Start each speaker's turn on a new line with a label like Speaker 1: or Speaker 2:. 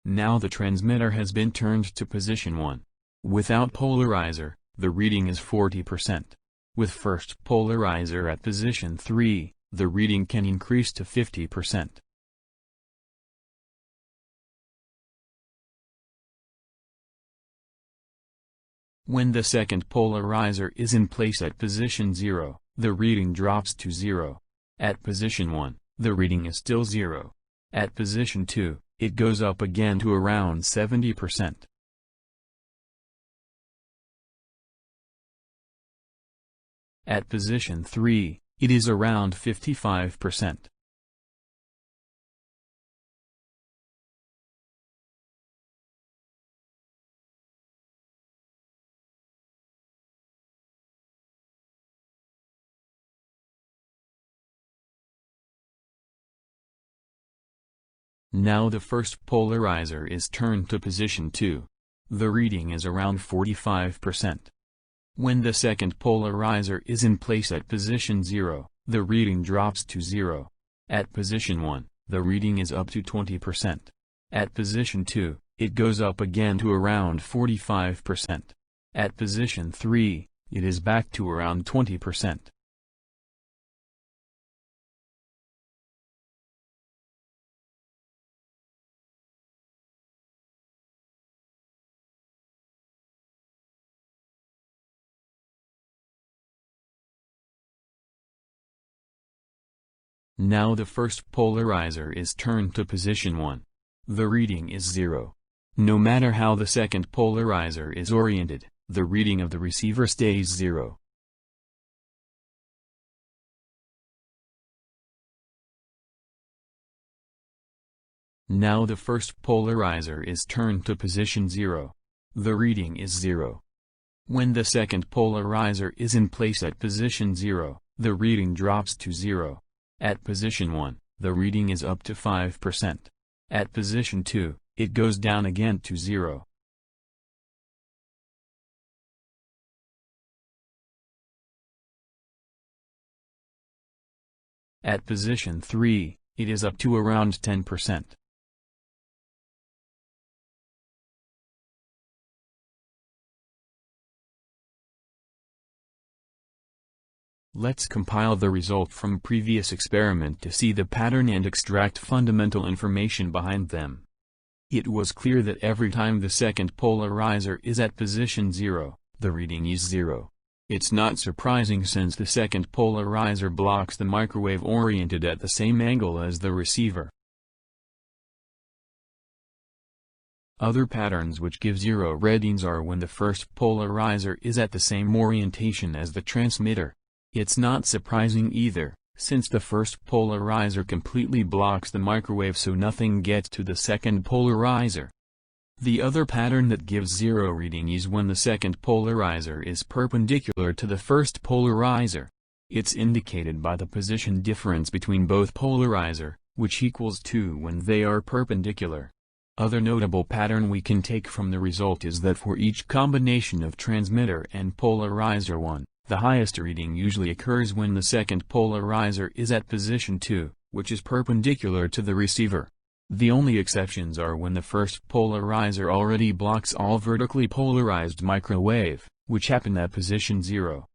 Speaker 1: Now the transmitter has been turned to position 1. Without polarizer, the reading is 40%. With first polarizer at position 3, the reading can increase to 50%. When the second polarizer is in place at position 0, the reading drops to 0. At position 1, the reading is still 0. At position 2, it goes up again to around 70%. At position 3, it is around 55%. Now the first polarizer is turned to position 2. The reading is around 45%. When the second polarizer is in place at position 0, the reading drops to 0. At position 1, the reading is up to 20%. At position 2, it goes up again to around 45%. At position 3, it is back to around 20%. Now the first polarizer is turned to position 1. The reading is 0. No matter how the second polarizer is oriented, the reading of the receiver stays 0. Now the first polarizer is turned to position 0. The reading is 0. When the second polarizer is in place at position 0, the reading drops to 0. At position 1, the reading is up to 5%. At position 2, it goes down again to 0. At position 3, it is up to around 10%. Let's compile the result from previous experiment to see the pattern and extract fundamental information behind them. It was clear that every time the second polarizer is at position 0, the reading is 0. It's not surprising since the second polarizer blocks the microwave oriented at the same angle as the receiver. Other patterns which give 0 readings are when the first polarizer is at the same orientation as the transmitter. It's not surprising either, since the first polarizer completely blocks the microwave so nothing gets to the second polarizer. The other pattern that gives 0 reading is when the second polarizer is perpendicular to the first polarizer. It's indicated by the position difference between both polarizer, which equals 2 when they are perpendicular. Other notable pattern we can take from the result is that for each combination of transmitter and polarizer 1, the highest reading usually occurs when the second polarizer is at position 2, which is perpendicular to the receiver. The only exceptions are when the first polarizer already blocks all vertically polarized microwave, which happen at position 0.